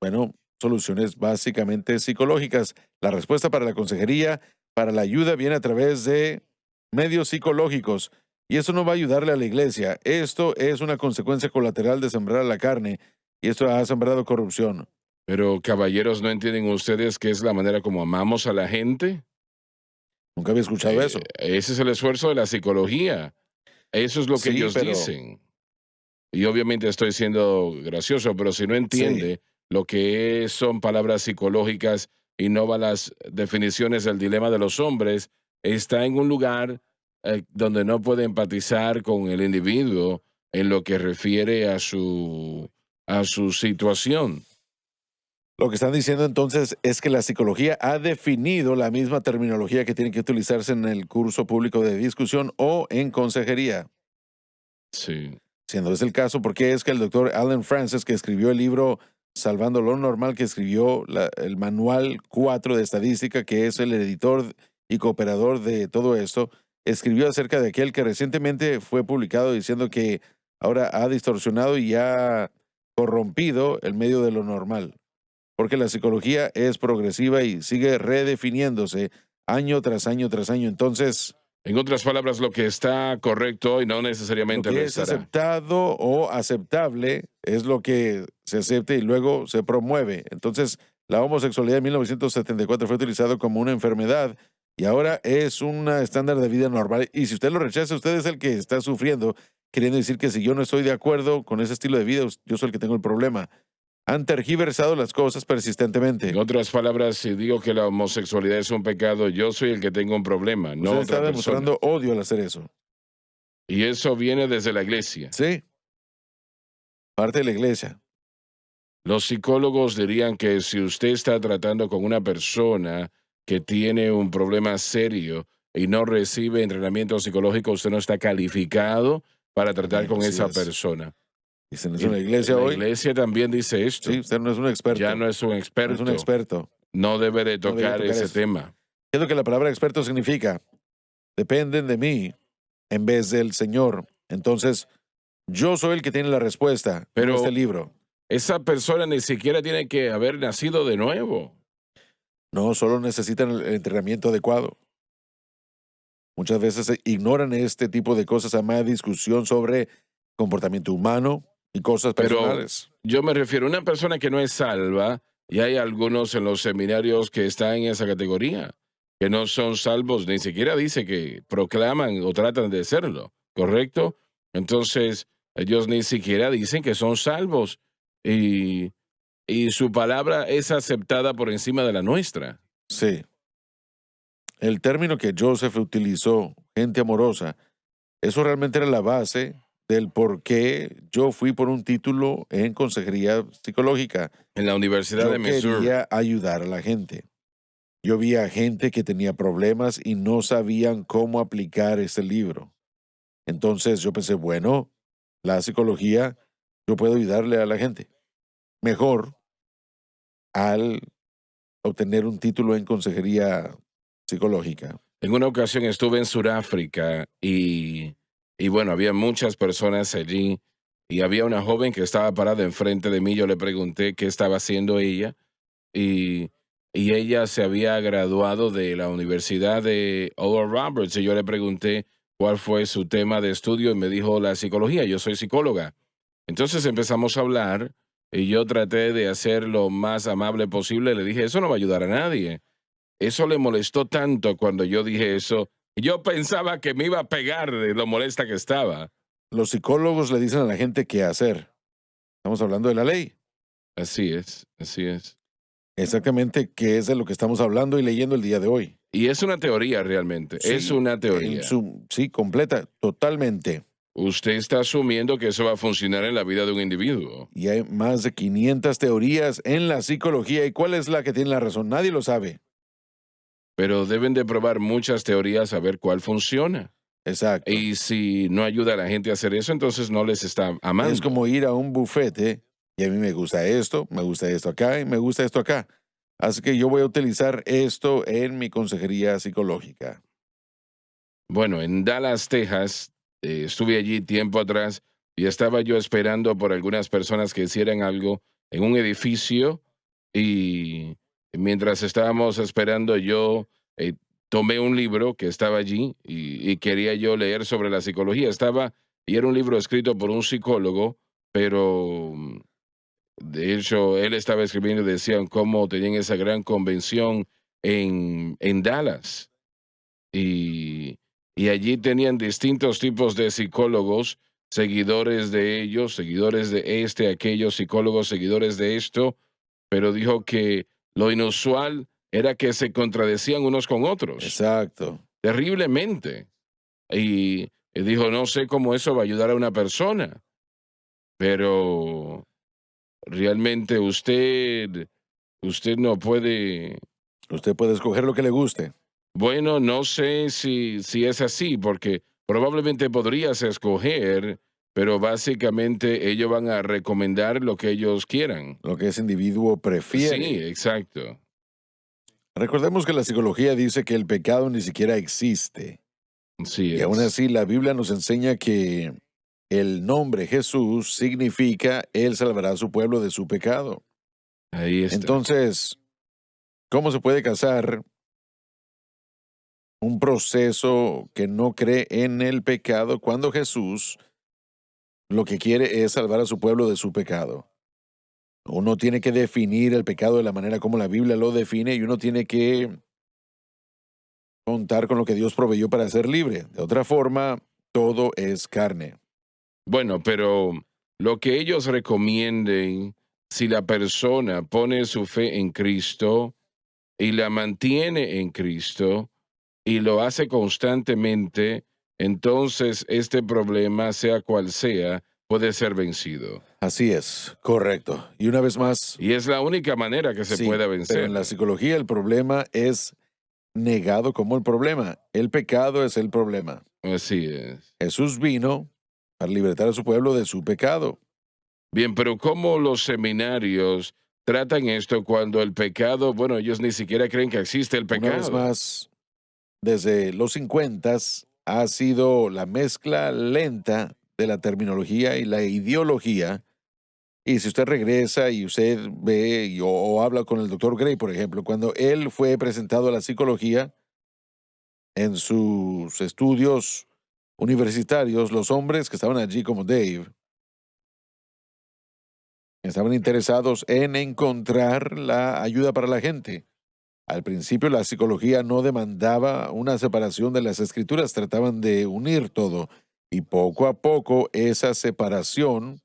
Bueno, soluciones básicamente psicológicas. La respuesta para la consejería, para la ayuda, viene a través de medios psicológicos. Y eso no va a ayudarle a la iglesia. Esto es una consecuencia colateral de sembrar la carne. Y esto ha sembrado corrupción. Pero, caballeros, ¿no entienden ustedes que es la manera como amamos a la gente? Nunca había escuchado eso. Ese es el esfuerzo de la psicología. Eso es lo que Sí, ellos pero- dicen. Y obviamente estoy siendo gracioso, pero si no entiende lo que son palabras psicológicas y no va a las definiciones del dilema de los hombres, está en un lugar donde no puede empatizar con el individuo en lo que refiere a su situación. Lo que están diciendo entonces es que la psicología ha definido la misma terminología que tiene que utilizarse en el curso público de discusión o en consejería. Sí. Siendo ese el caso, ¿por qué es que el doctor Alan Francis, que escribió el libro Salvando lo Normal, que escribió el manual 4 de estadística, que es el editor y cooperador de todo esto, escribió acerca de aquel que recientemente fue publicado diciendo que ahora ha distorsionado y ha corrompido el medio de lo normal? Porque la psicología es progresiva y sigue redefiniéndose año tras año tras año. Entonces, En otras palabras, lo que está correcto y no lo necesariamente que lo es estará. aceptado o aceptable es lo que se acepta y luego se promueve. Entonces, la homosexualidad en 1974 fue utilizado como una enfermedad y ahora es un estándar de vida normal. Y si usted lo rechaza, usted es el que está sufriendo, queriendo decir que si yo no estoy de acuerdo con ese estilo de vida, yo soy el que tengo el problema. Han tergiversado las cosas persistentemente. En otras palabras, si digo que la homosexualidad es un pecado, yo soy el que tengo un problema, no Usted otra está persona. demostrando odio al hacer eso. Y eso viene desde la iglesia. Sí. Parte de la iglesia. Los psicólogos dirían que si usted está tratando con una persona que tiene un problema serio y no recibe entrenamiento psicológico, usted no está calificado para tratar con Así esa es. persona. Dicen, es Y una iglesia la hoy. iglesia también dice esto. Sí, usted no es un experto. Ya no es un No experto. es un experto. No debe de No debería tocar tocar ese eso. tema. ¿Qué es lo que la palabra experto significa? Dependen de mí en vez del Señor. Entonces, yo soy el que tiene la respuesta, Pero- no este libro. Esa persona ni siquiera tiene que haber nacido de nuevo. No, solo necesitan el entrenamiento adecuado. Muchas veces se ignoran este tipo de cosas. Hay más discusión sobre comportamiento humano y cosas Pero- personales. Yo me refiero a una persona que no es salva, y hay algunos en los seminarios que están en esa categoría, que no son salvos, ni siquiera dice que proclaman o tratan de serlo, ¿correcto? Entonces, ellos ni siquiera dicen que son salvos y su palabra es aceptada por encima de la nuestra. Sí. El término que Joseph utilizó, gente amorosa, eso realmente era la base del por qué yo fui por un título en consejería psicológica. En la Universidad Yo de Missouri. quería ayudar a la gente. Yo vi a gente que tenía problemas y no sabían cómo aplicar ese libro. Entonces yo pensé, bueno, la psicología, yo puedo ayudarle a la gente mejor al obtener un título en consejería psicológica. En una ocasión estuve en Sudáfrica y bueno, había muchas personas allí y había una joven que estaba parada enfrente de mí. Yo le pregunté qué estaba haciendo ella y, y ella se había graduado de la Universidad de Oral Roberts y yo le pregunté cuál fue su tema de estudio y me dijo la psicología. Yo soy psicóloga. Entonces empezamos a hablar y yo traté de hacer lo más amable posible. Le dije, eso no va a ayudar a nadie. Eso le molestó tanto cuando yo dije eso. Yo pensaba que me iba a pegar de lo molesta que estaba. Los psicólogos le dicen a la gente qué hacer. Estamos hablando de la ley. Así es, así es. Exactamente qué es de lo que estamos hablando y leyendo el día de hoy. Y es una teoría realmente, es Sí, una teoría. Sí, completa, totalmente. Usted está asumiendo que eso va a funcionar en la vida de un individuo. Y hay más de 500 teorías en la psicología. ¿Y cuál es la que tiene la razón? Nadie lo sabe. Pero deben de probar muchas teorías a ver cuál funciona. Exacto. Y si no ayuda a la gente a hacer eso, entonces no les está amando. Es como ir a un bufete y a mí me gusta esto acá y me gusta esto acá. Así que yo voy a utilizar esto en mi consejería psicológica. Bueno, en Dallas, Texas, estuve allí tiempo atrás y estaba yo esperando por algunas personas que hicieran algo en un edificio y mientras estábamos esperando yo tomé un libro que estaba allí y quería yo leer sobre la psicología. Y era un libro escrito por un psicólogo, pero de hecho él estaba escribiendo y decían cómo tenían esa gran convención en Dallas. Y allí tenían distintos tipos de psicólogos, seguidores de ellos, seguidores de aquellos psicólogos, seguidores de esto, pero dijo que lo inusual era que se contradecían unos con otros, Exacto. terriblemente. Y dijo, no sé cómo eso va a ayudar a una persona, pero realmente usted no puede. Usted puede escoger lo que le guste. Bueno, no sé si es así, porque probablemente podrías escoger, pero básicamente ellos van a recomendar lo que ellos quieran. Lo que ese individuo prefiere. Sí, exacto. Recordemos que la psicología dice que el pecado ni siquiera existe. Sí Y aún es. así la Biblia nos enseña que el nombre Jesús significa Él salvará a su pueblo de su pecado. Ahí está. Entonces, ¿cómo se puede casar un proceso que no cree en el pecado cuando Jesús lo que quiere es salvar a su pueblo de su pecado? Uno tiene que definir el pecado de la manera como la Biblia lo define y uno tiene que contar con lo que Dios proveyó para ser libre. De otra forma, todo es carne. Bueno, pero lo que ellos recomienden, si la persona pone su fe en Cristo y la mantiene en Cristo y lo hace constantemente, entonces este problema, sea cual sea, puede ser vencido. Así es, correcto. Y una vez más, Y es la única manera que se sí, puede pero vencer. en la psicología el problema es negado como el problema. El pecado es el problema. Así es. Jesús vino para libertar a su pueblo de su pecado. Bien, pero ¿cómo los seminarios tratan esto cuando el pecado, bueno, ellos ni siquiera creen que existe el Una vez pecado? más, desde los 50 ha sido la mezcla lenta de la terminología y la ideología. Y si usted regresa y usted ve o habla con el doctor Gray, por ejemplo, cuando él fue presentado a la psicología en sus estudios universitarios, los hombres que estaban allí como Dave estaban interesados en encontrar la ayuda para la gente. Al principio la psicología no demandaba una separación de las escrituras, trataban de unir todo. Y poco a poco esa separación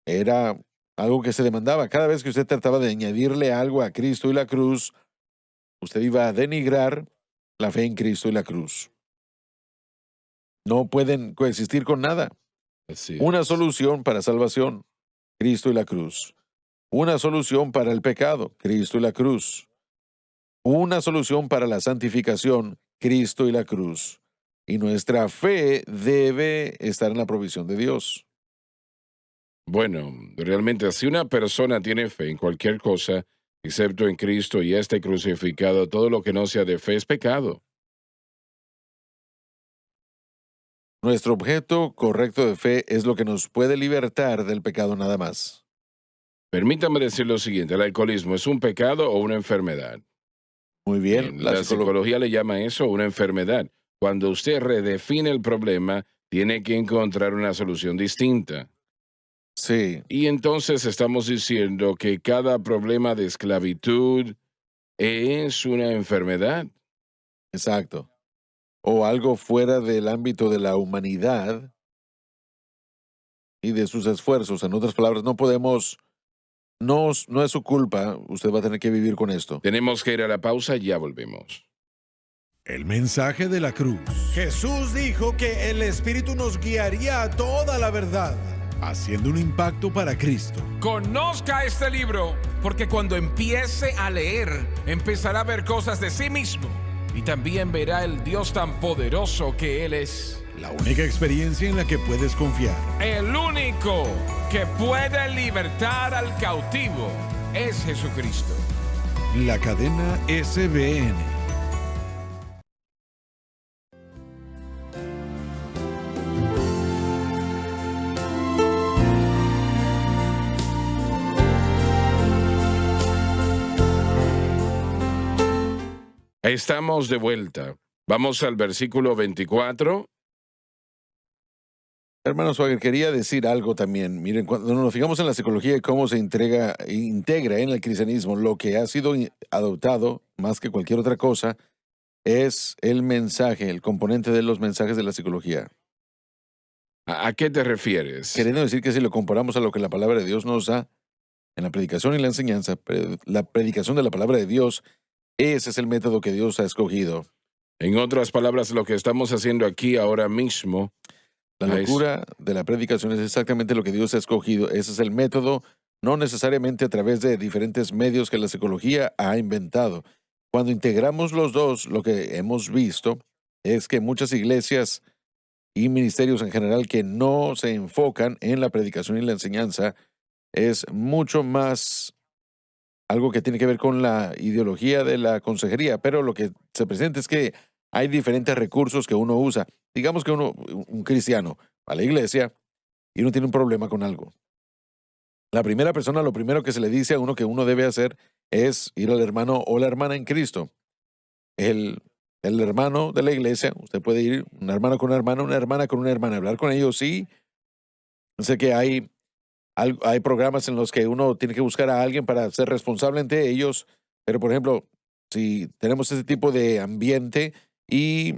era algo que se demandaba. Cada vez que usted trataba de añadirle algo a Cristo y la cruz, usted iba a denigrar la fe en Cristo y la cruz. No pueden coexistir con nada. Así Una es. solución para salvación, Cristo y la cruz. Una solución para el pecado, Cristo y la cruz. Una solución para la santificación, Cristo y la cruz. Y nuestra fe debe estar en la provisión de Dios. Bueno, realmente, si una persona tiene fe en cualquier cosa, excepto en Cristo y este crucificado, todo lo que no sea de fe es pecado. Nuestro objeto correcto de fe es lo que nos puede libertar del pecado nada más. Permítame decir lo siguiente, ¿el alcoholismo es un pecado o una enfermedad? Muy bien, La psicología le llama eso una enfermedad. Cuando usted redefine el problema, tiene que encontrar una solución distinta. sí, Y entonces estamos diciendo que cada problema de esclavitud es una enfermedad. exacto. O algo fuera del ámbito de la humanidad y de sus esfuerzos. En otras palabras, no podemos, no es su culpa, usted va a tener que vivir con esto. Tenemos que ir a la pausa y ya volvemos. El mensaje de la cruz. Jesús dijo que el Espíritu nos guiaría a toda la verdad. Haciendo un impacto para Cristo. Conozca este libro, porque cuando empiece a leer, empezará a ver cosas de sí mismo y también verá el Dios tan poderoso que Él es. La única experiencia en la que puedes confiar. El único que puede libertar al cautivo es Jesucristo. La cadena SBN. Estamos de vuelta. Vamos al versículo 24. Hermano Swagger, quería decir algo también. Miren, cuando nos fijamos en la psicología y cómo se integra en el cristianismo, lo que ha sido adoptado más que cualquier otra cosa es el mensaje, el componente de los mensajes de la psicología. ¿A qué te refieres? Queriendo decir que si lo comparamos a lo que la palabra de Dios nos da en la predicación y la enseñanza, la predicación de la palabra de Dios, ese es el método que Dios ha escogido. En otras palabras, lo que estamos haciendo aquí ahora mismo, La locura de la predicación es exactamente lo que Dios ha escogido. Ese es el método, no necesariamente a través de diferentes medios que la psicología ha inventado. Cuando integramos los dos, lo que hemos visto es que muchas iglesias y ministerios en general que no se enfocan en la predicación y la enseñanza es mucho más algo que tiene que ver con la ideología de la consejería, pero lo que se presenta es que hay diferentes recursos que uno usa. Digamos que un cristiano, va a la iglesia y uno tiene un problema con algo. La primera persona, lo primero que se le dice a uno que uno debe hacer es ir al hermano o la hermana en Cristo. El hermano de la iglesia, usted puede ir, un hermano con una hermana con una hermana, hablar con ellos, sí. Sé que hay programas en los que uno tiene que buscar a alguien para ser responsable ante ellos, pero por ejemplo, si tenemos ese tipo de ambiente y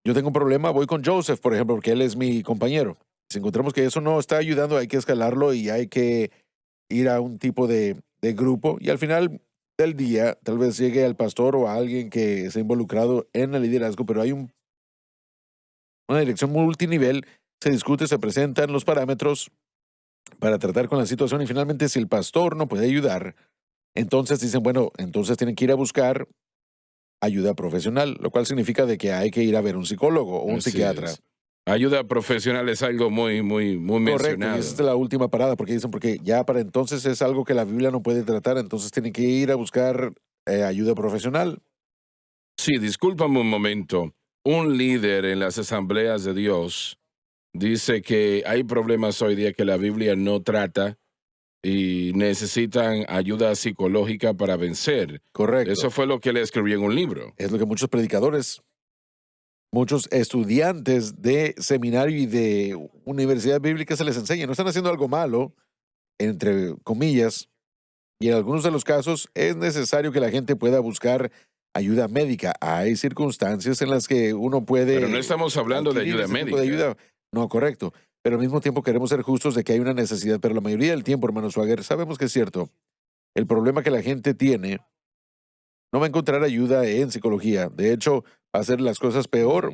yo tengo un problema, voy con Joseph, por ejemplo, porque él es mi compañero. Si encontramos que eso no está ayudando, hay que escalarlo y hay que ir a un tipo de grupo y al final del día tal vez llegue al pastor o a alguien que esté involucrado en el liderazgo, pero hay una dirección multinivel, se discute, se presentan los parámetros para tratar con la situación y finalmente si el pastor no puede ayudar, entonces dicen, bueno, entonces tienen que ir a buscar ayuda profesional, lo cual significa de que hay que ir a ver un psicólogo o un Así psiquiatra. es. Ayuda profesional es algo muy Correcto, mencionado. y esa es la última parada, porque ya para entonces es algo que la Biblia no puede tratar, entonces tienen que ir a buscar ayuda profesional. Sí, discúlpame un momento. Un líder en las asambleas de Dios dice que hay problemas hoy día que la Biblia no trata y necesitan ayuda psicológica para vencer. Correcto. Eso fue lo que él escribió en un libro. Es lo que muchos predicadores, muchos estudiantes de seminario y de universidad bíblica se les enseña. No están haciendo algo malo, entre comillas, y en algunos de los casos es necesario que la gente pueda buscar ayuda médica. Hay circunstancias en las que uno puede... Pero no estamos hablando de adquirir ayuda ese tipo de médica. ayuda. No, correcto. Pero al mismo tiempo queremos ser justos de que hay una necesidad. Pero la mayoría del tiempo, hermano Swagger, sabemos que es cierto. El problema que la gente tiene no va a encontrar ayuda en psicología. De hecho, va a hacer las cosas peor.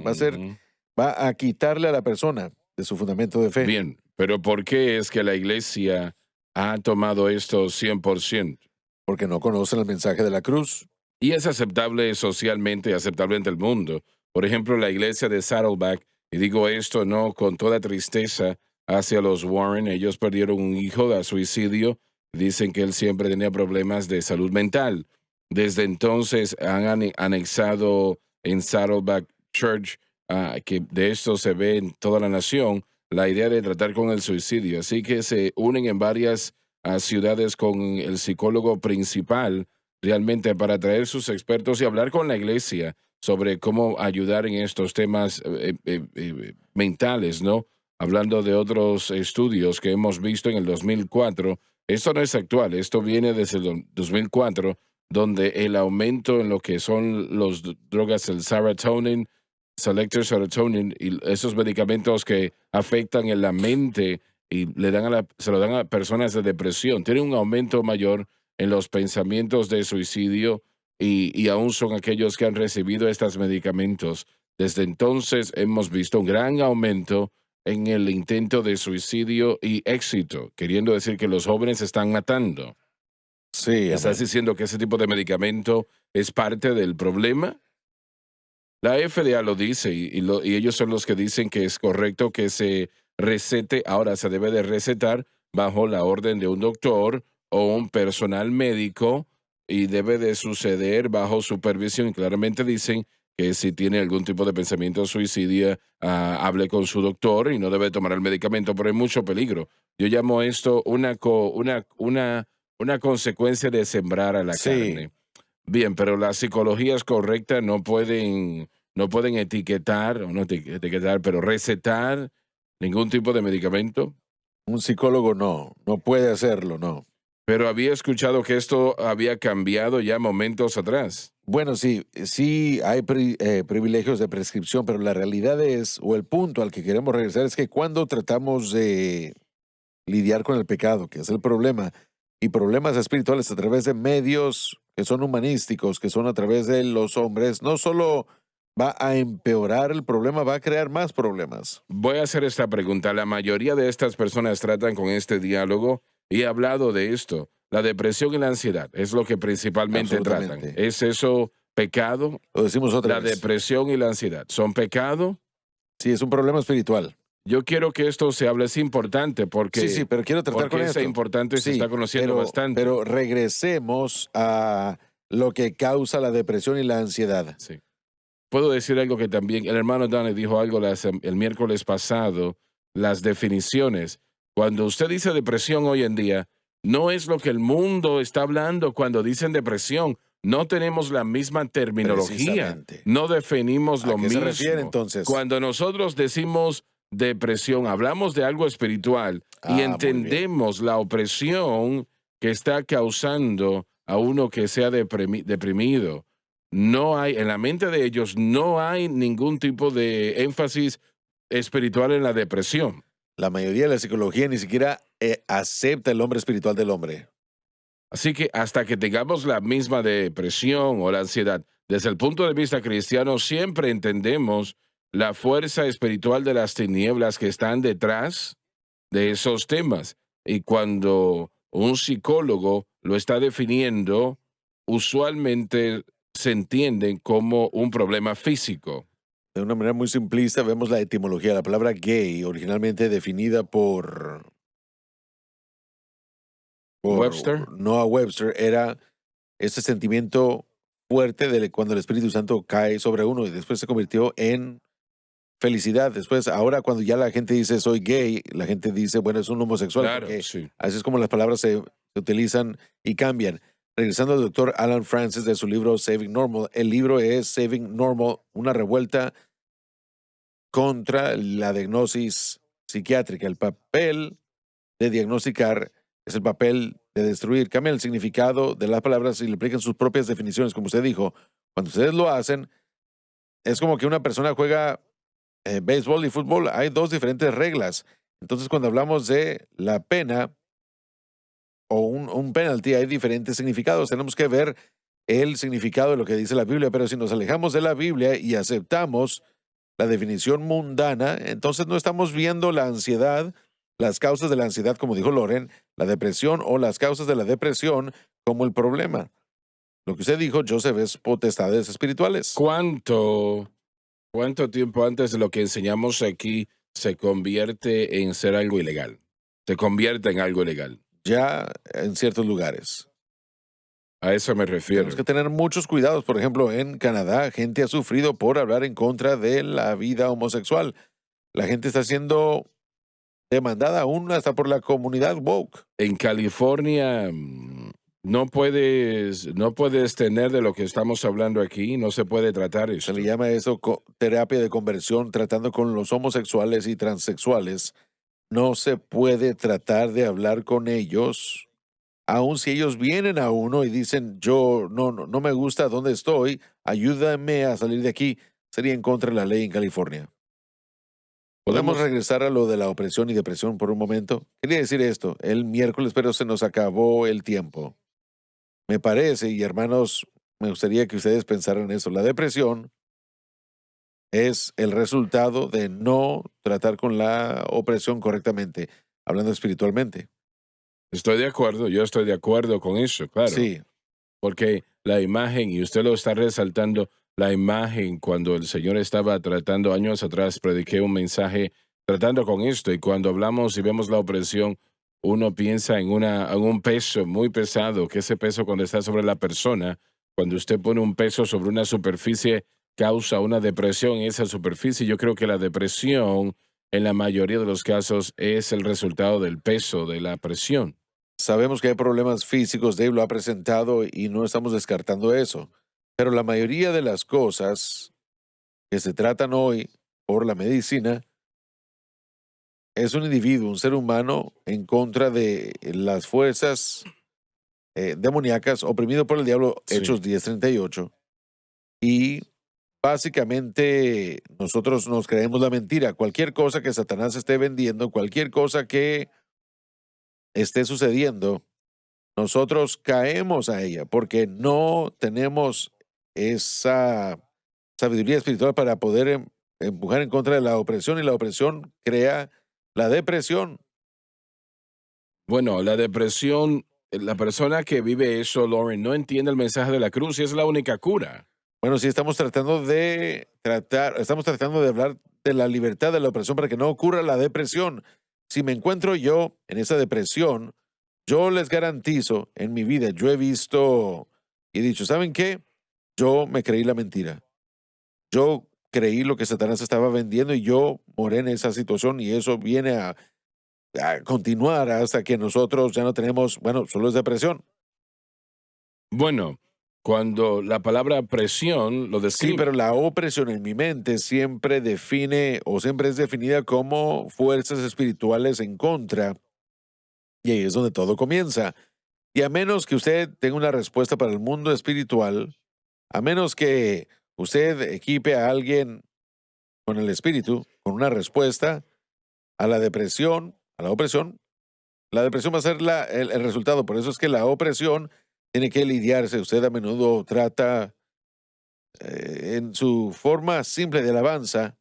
Va a quitarle a la persona de su fundamento de fe. Bien, Pero ¿por qué es que la iglesia ha tomado esto 100%? Porque no conocen el mensaje de la cruz. Y es aceptable socialmente y aceptable ante el mundo. Por ejemplo, la iglesia de Saddleback, y digo esto no con toda tristeza hacia los Warren, ellos perdieron un hijo a suicidio, dicen que él siempre tenía problemas de salud mental. Desde entonces han anexado en Saddleback Church, que de esto se ve en toda la nación, la idea de tratar con el suicidio. Así que se unen en varias ciudades con el psicólogo principal realmente para traer sus expertos y hablar con la iglesia sobre cómo ayudar en estos temas mentales, ¿no? Hablando de otros estudios que hemos visto en el 2004. Esto no es actual, esto viene desde el 2004, donde el aumento en lo que son los drogas, el serotonin, selective serotonin, y esos medicamentos que afectan en la mente y se lo dan a personas de depresión, tiene un aumento mayor en los pensamientos de suicidio y aún son aquellos que han recibido estos medicamentos. Desde entonces hemos visto un gran aumento en el intento de suicidio y éxito, queriendo decir que los jóvenes se están matando. Sí, ¿Estás diciendo que ese tipo de medicamento es parte del problema? La FDA lo dice y ellos son los que dicen que es correcto que se recete, ahora se debe de recetar bajo la orden de un doctor o un personal médico y debe de suceder bajo supervisión. Y claramente dicen que si tiene algún tipo de pensamiento suicidio, hable con su doctor y no debe tomar el medicamento, pero hay mucho peligro. Yo llamo esto una consecuencia de sembrar a la carne. Bien, pero las psicologías correctas no pueden etiquetar, o no etiquetar, pero recetar ningún tipo de medicamento. Un psicólogo no puede hacerlo, no. Pero había escuchado que esto había cambiado ya momentos atrás. Bueno, sí hay privilegios de prescripción, pero la realidad es, o el punto al que queremos regresar es que cuando tratamos de lidiar con el pecado, que es el problema, y problemas espirituales a través de medios que son humanísticos, que son a través de los hombres, no solo va a empeorar el problema, va a crear más problemas. Voy a hacer esta pregunta. La mayoría de estas personas tratan con este diálogo y he hablado de esto. La depresión y la ansiedad es lo que principalmente tratan. ¿Es eso pecado? Lo decimos otra vez. La depresión y la ansiedad, ¿son pecado? Sí, es un problema espiritual. Yo quiero que esto se hable, es importante porque... Sí, pero quiero tratar con esto. Es importante, se está conociendo bastante. Pero regresemos a lo que causa la depresión y la ansiedad. Sí. Puedo decir algo que también el hermano Danny dijo algo el miércoles pasado, las definiciones. Cuando usted dice depresión hoy en día, no es lo que el mundo está hablando cuando dicen depresión. No tenemos la misma terminología. No definimos lo mismo. ¿A qué se refiere entonces? Cuando nosotros decimos depresión, hablamos de algo espiritual y entendemos la opresión que está causando a uno que sea deprimido. No hay, en la mente de ellos, no hay ningún tipo de énfasis espiritual en la depresión. La mayoría de la psicología ni siquiera acepta el hombre espiritual del hombre. Así que hasta que tengamos la misma depresión o la ansiedad, desde el punto de vista cristiano, siempre entendemos la fuerza espiritual de las tinieblas que están detrás de esos temas. Y cuando un psicólogo lo está definiendo, usualmente se entienden como un problema físico. De una manera muy simplista vemos la etimología. La palabra gay, originalmente definida por Webster. Noah Webster, era ese sentimiento fuerte de cuando el Espíritu Santo cae sobre uno y después se convirtió en felicidad. Después, ahora cuando ya la gente dice soy gay, la gente dice, bueno, es un homosexual. Claro, sí. Así es como las palabras se utilizan y cambian. Regresando al doctor Alan Francis de su libro Saving Normal, el libro es Saving Normal, una revuelta contra la diagnosis psiquiátrica. El papel de diagnosticar es el papel de destruir. Cambian el significado de las palabras y le aplican sus propias definiciones, como usted dijo. Cuando ustedes lo hacen, es como que una persona juega béisbol y fútbol. Hay dos diferentes reglas. Entonces, cuando hablamos de la pena o un penalty, hay diferentes significados. Tenemos que ver el significado de lo que dice la Biblia, pero si nos alejamos de la Biblia y aceptamos la definición mundana, entonces no estamos viendo la ansiedad las causas de la ansiedad, como dijo Loren, la depresión o las causas de la depresión como el problema. Lo que usted dijo, Joseph, es potestades espirituales. ¿Cuánto tiempo antes de lo que enseñamos aquí se convierte en ser algo ilegal? Se convierte en algo ilegal. Ya en ciertos lugares. A eso me refiero. Tenemos que tener muchos cuidados. Por ejemplo, en Canadá, gente ha sufrido por hablar en contra de la vida homosexual. La gente está siendo demandada aún hasta por la comunidad woke. En California no puedes tener de lo que estamos hablando aquí, no se puede tratar Se esto. le llama eso terapia de conversión, tratando con los homosexuales y transexuales. No se puede tratar de hablar con ellos, aun si ellos vienen a uno y dicen, yo no me gusta dónde estoy, ayúdame a salir de aquí. Sería en contra de la ley en California. ¿Podemos regresar a lo de la opresión y depresión por un momento? Quería decir esto, el miércoles, pero se nos acabó el tiempo. Me parece, y hermanos, me gustaría que ustedes pensaran en eso. La depresión es el resultado de no tratar con la opresión correctamente, hablando espiritualmente. Estoy de acuerdo, yo estoy de acuerdo con eso, claro. Sí, Porque la imagen, y usted lo está resaltando, la imagen cuando el Señor estaba tratando, años atrás, prediqué un mensaje tratando con esto, y cuando hablamos y vemos la opresión, uno piensa en un peso muy pesado, que ese peso cuando está sobre la persona, cuando usted pone un peso sobre una superficie, causa una depresión en esa superficie. Yo creo que la depresión, en la mayoría de los casos, es el resultado del peso, de la presión. sabemos que hay problemas físicos, Dave lo ha presentado y no estamos descartando eso. Pero la mayoría de las cosas que se tratan hoy por la medicina es un individuo, un ser humano en contra de las fuerzas demoníacas, oprimido por el diablo, Sí. Hechos 10:38. Y básicamente nosotros nos creemos la mentira. Cualquier cosa que Satanás esté vendiendo, cualquier cosa que esté sucediendo, nosotros caemos a ella porque no tenemos esa sabiduría espiritual para poder empujar en contra de la opresión, y la opresión crea la depresión. Bueno, la depresión, la persona que vive eso, Lauren, no entiende el mensaje de la cruz y es la única cura. Bueno, sí, estamos tratando de hablar de la libertad de la opresión para que no ocurra la depresión. Si me encuentro yo en esa depresión, yo les garantizo, en mi vida, yo he visto y dicho, ¿saben qué? Yo me creí la mentira. Yo creí lo que Satanás estaba vendiendo y yo moré en esa situación, y eso viene a continuar hasta que nosotros ya no tenemos, bueno, solo es depresión. Bueno, cuando la palabra presión lo Sí, describe. pero la opresión en mi mente siempre define o siempre es definida como fuerzas espirituales en contra. Y ahí es donde todo comienza. Y a menos que usted tenga una respuesta para el mundo espiritual, a menos que usted equipe a alguien con el espíritu, con una respuesta a la depresión, a la opresión, la depresión va a ser el resultado. Por eso es que la opresión tiene que lidiarse. Usted a menudo trata en su forma simple de alabanza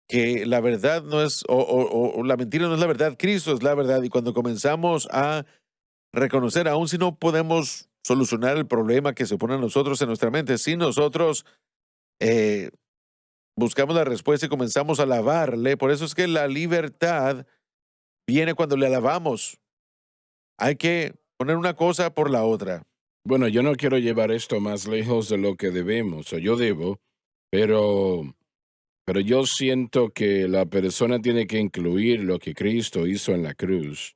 que la verdad no es, o la mentira no es la verdad, Cristo es la verdad. Y cuando comenzamos a reconocer, aun si no podemos solucionar el problema que se pone a nosotros en nuestra mente, si nosotros buscamos la respuesta y comenzamos a alabarle, por eso es que la libertad viene cuando le alabamos. Hay que poner una cosa por la otra. Bueno, yo no quiero llevar esto más lejos de lo que debemos, o yo debo, pero yo siento que la persona tiene que incluir lo que Cristo hizo en la cruz.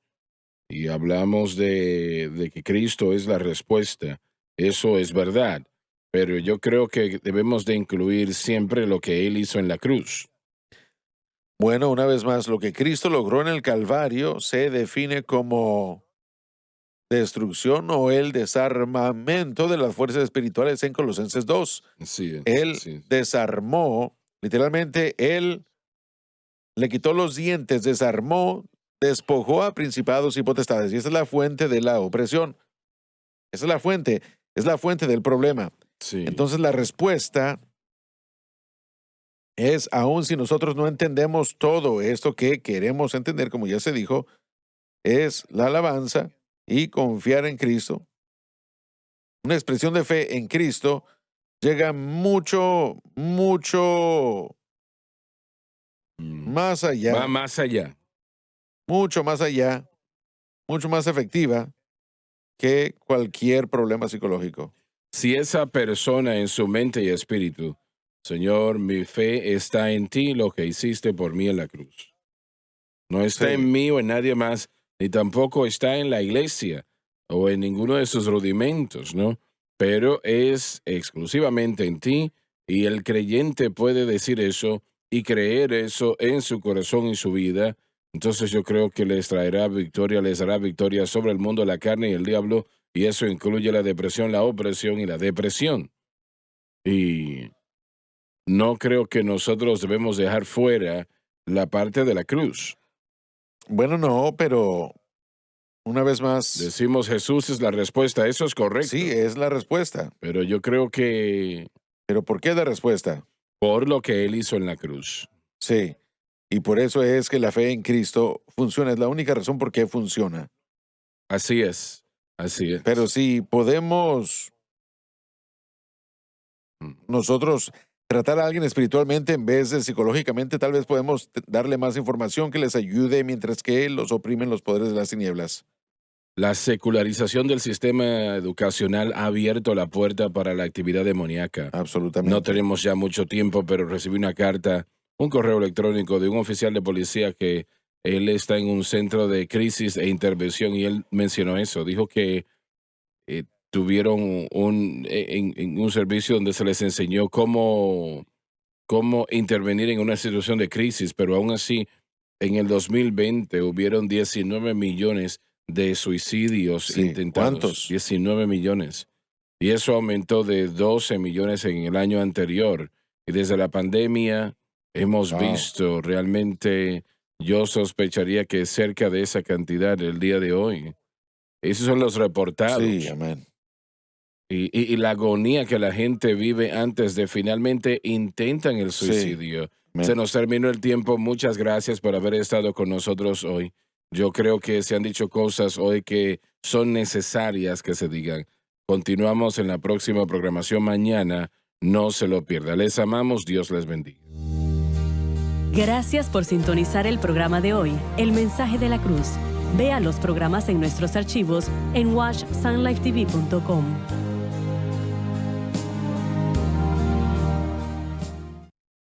Y hablamos de que Cristo es la respuesta. Eso es verdad. Pero yo creo que debemos de incluir siempre lo que Él hizo en la cruz. Bueno, una vez más, lo que Cristo logró en el Calvario se define como destrucción o el desarmamento de las fuerzas espirituales en Colosenses 2. Sí, Él sí. desarmó, literalmente, él le quitó los dientes, desarmó, despojó a principados y potestades. Y esa es la fuente de la opresión. Esa es la fuente del problema. Sí. Entonces la respuesta es, aun si nosotros no entendemos todo esto que queremos entender, como ya se dijo, es la alabanza y confiar en Cristo. Una expresión de fe en Cristo llega mucho más allá. Va más allá. Mucho más allá, mucho más efectiva que cualquier problema psicológico. Si esa persona en su mente y espíritu, Señor, mi fe está en ti, lo que hiciste por mí en la cruz. No está Sí. en mí o en nadie más, ni tampoco está en la iglesia o en ninguno de sus rudimentos, ¿no? Pero es exclusivamente en ti, y el creyente puede decir eso y creer eso en su corazón y su vida. Entonces yo creo que les dará victoria sobre el mundo, la carne y el diablo, y eso incluye la depresión, la opresión y la depresión. Y no creo que nosotros debemos dejar fuera la parte de la cruz. Bueno, no, pero una vez más, Decimos Jesús es la respuesta, eso es correcto. sí, es la respuesta. Pero yo creo que Pero ¿por qué es la respuesta? por lo que Él hizo en la cruz. Sí. Y por eso es que la fe en Cristo funciona. Es la única razón por qué funciona. Así es, así es. Pero si podemos nosotros tratar a alguien espiritualmente en vez de psicológicamente, tal vez podemos darle más información que les ayude mientras que los oprimen los poderes de las tinieblas. La secularización del sistema educacional ha abierto la puerta para la actividad demoníaca. Absolutamente. No tenemos ya mucho tiempo, pero recibí una carta, un correo electrónico de un oficial de policía que él está en un centro de crisis e intervención, y él mencionó eso. Dijo que tuvieron en un servicio donde se les enseñó cómo intervenir en una situación de crisis, pero aún así, en el 2020 hubieron 19 millones de suicidios Sí, intentados. ¿cuántos? 19 millones. Y eso aumentó de 12 millones en el año anterior. Y desde la pandemia hemos Wow. visto realmente, yo sospecharía que cerca de esa cantidad el día de hoy. Esos son los reportados. Sí, amén. Y la agonía que la gente vive antes de finalmente intentan el Sí. suicidio. Amén. Se nos terminó el tiempo. Muchas gracias por haber estado con nosotros hoy. Yo creo que se han dicho cosas hoy que son necesarias que se digan. Continuamos en la próxima programación mañana. No se lo pierda. Les amamos. Dios les bendiga. Gracias por sintonizar el programa de hoy, El Mensaje de la Cruz. Vea los programas en nuestros archivos en watchsunlifetv.com.